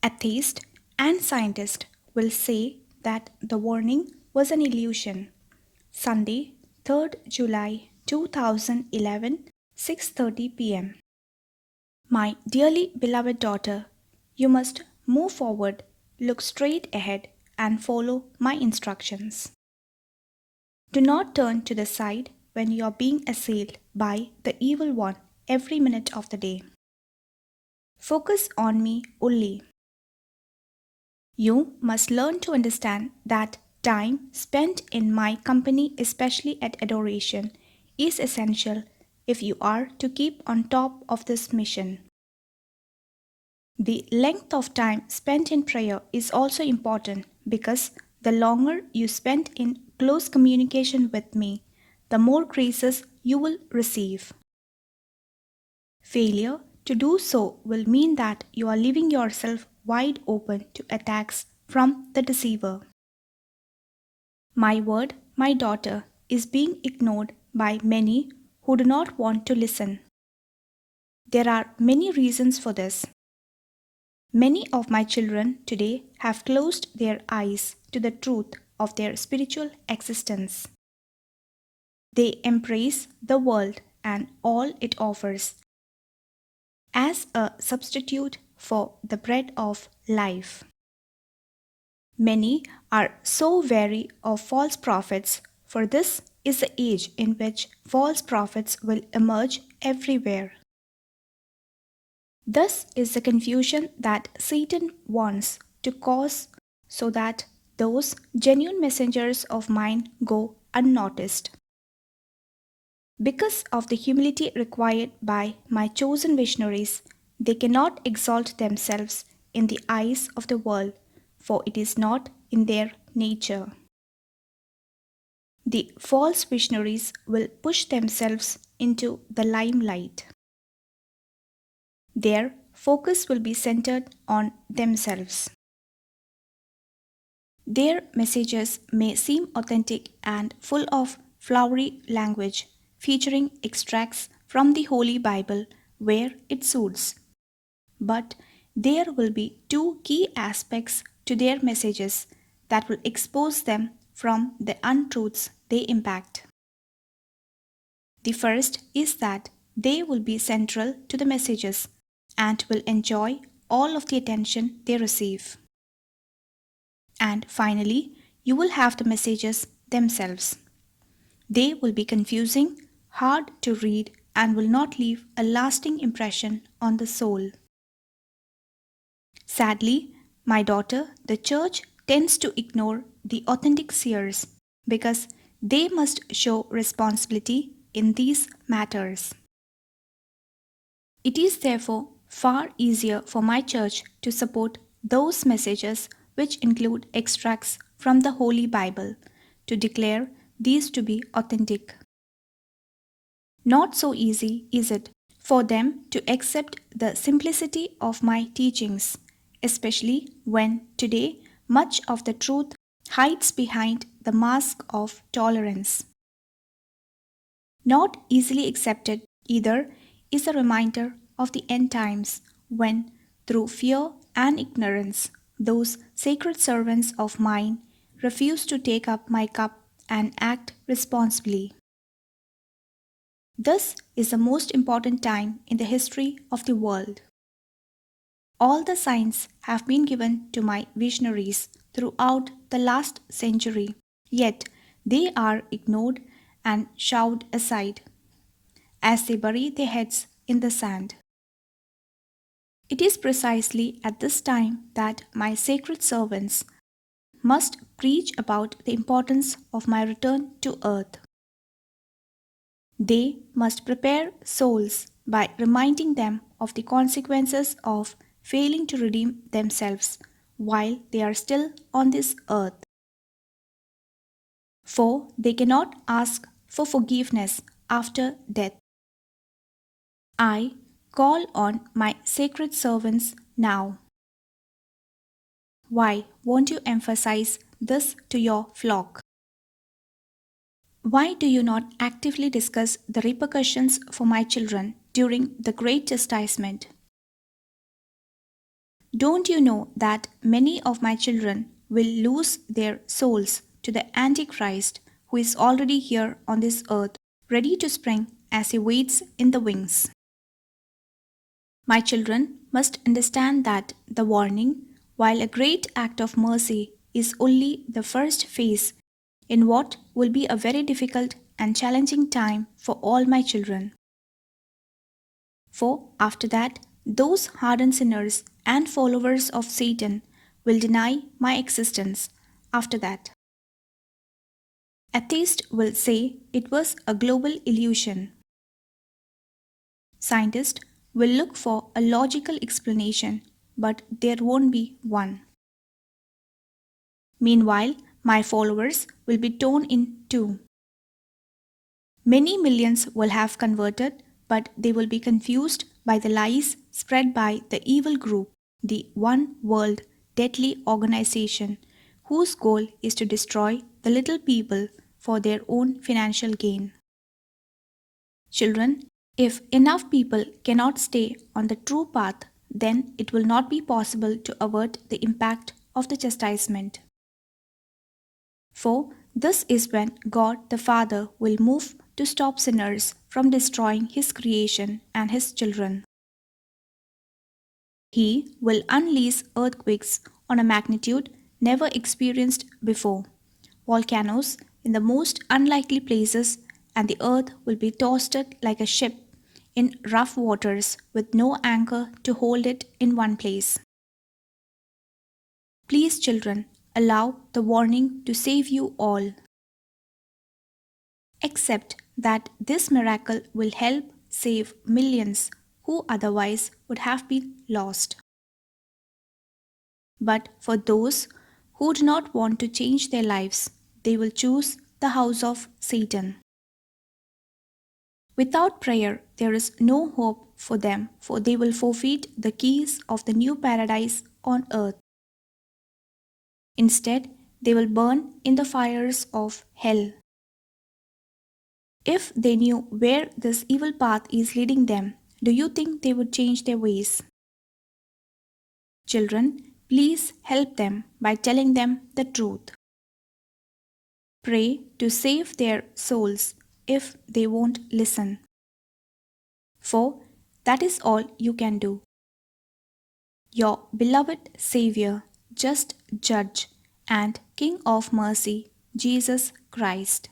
Atheists and scientists will say that the warning was an illusion. Sunday, 3rd July 2011, 6:30 p.m. My dearly beloved daughter, you must move forward, look straight ahead, and follow my instructions. Do not turn to the side when you are being assailed by the evil one every minute of the day. Focus on me only. You must learn to understand that time spent in my company, especially at adoration, is essential if you are to keep on top of this mission. The length of time spent in prayer is also important because the longer you spend in close communication with me, the more graces you will receive. Failure to do so will mean that you are leaving yourself wide open to attacks from the deceiver. My word, my daughter, is being ignored by many who do not want to listen. There are many reasons for this. Many of my children today have closed their eyes to the truth of their spiritual existence. They embrace the world and all it offers as a substitute for the bread of life. Many are so wary of false prophets, for this is the age in which false prophets will emerge everywhere. Thus is the confusion that Satan wants to cause so that those genuine messengers of mine go unnoticed. Because of the humility required by my chosen visionaries, they cannot exalt themselves in the eyes of the world, for it is not in their nature. The false visionaries will push themselves into the limelight. Their focus will be centered on themselves. Their messages may seem authentic and full of flowery language, featuring extracts from the Holy Bible where it suits. But there will be two key aspects to their messages that will expose them from the untruths they impact. The first is that they will be central to the messages and will enjoy all of the attention they receive. And finally, you will have the messages themselves. They will be confusing, hard to read, and will not leave a lasting impression on the soul. Sadly, my daughter, the church tends to ignore the authentic seers because they must show responsibility in these matters. It is therefore far easier for my church to support those messages which include extracts from the Holy Bible to declare these to be authentic. Not so easy is it for them to accept the simplicity of my teachings, especially when today much of the truth hides behind the mask of tolerance. Not easily accepted either is a reminder of the end times when, through fear and ignorance, those sacred servants of mine refuse to take up my cup and act responsibly. This is the most important time in the history of the world. All the signs have been given to my visionaries throughout the last century, yet they are ignored and shoved aside as they bury their heads in the sand. It is precisely at this time that my sacred servants must preach about the importance of my return to earth. They must prepare souls by reminding them of the consequences of failing to redeem themselves while they are still on this earth. For they cannot ask for forgiveness after death. I call on my sacred servants now. Why won't you emphasize this to your flock? Why do you not actively discuss the repercussions for my children during the great chastisement? Don't you know that many of my children will lose their souls to the Antichrist who is already here on this earth, ready to spring as he waits in the wings? My children must understand that the warning, while a great act of mercy, is only the first phase in what will be a very difficult and challenging time for all my children. For after that, those hardened sinners and followers of Satan will deny my existence after that. Atheists will say it was a global illusion. Scientists will look for a logical explanation, but there won't be one. Meanwhile, my followers will be torn in two. Many millions will have converted, but they will be confused by the lies spread by the evil group, the One World Deadly Organization, whose goal is to destroy the little people for their own financial gain. Children, if enough people cannot stay on the true path, then it will not be possible to avert the impact of the chastisement. For this is when God the Father will move to stop sinners from destroying His creation and His children. He will unleash earthquakes on a magnitude never experienced before, volcanoes in the most unlikely places, and the earth will be tossed like a ship in rough waters with no anchor to hold it in one place. Please, children, allow the warning to save you all. Except that this miracle will help save millions who otherwise would have been lost. But for those who do not want to change their lives, they will choose the house of Satan. Without prayer, there is no hope for them, for they will forfeit the keys of the new paradise on earth. Instead, they will burn in the fires of hell. If they knew where this evil path is leading them, do you think they would change their ways? Children, please help them by telling them the truth. Pray to save their souls if they won't listen. For that is all you can do. Your beloved Savior, just Judge, and King of Mercy, Jesus Christ.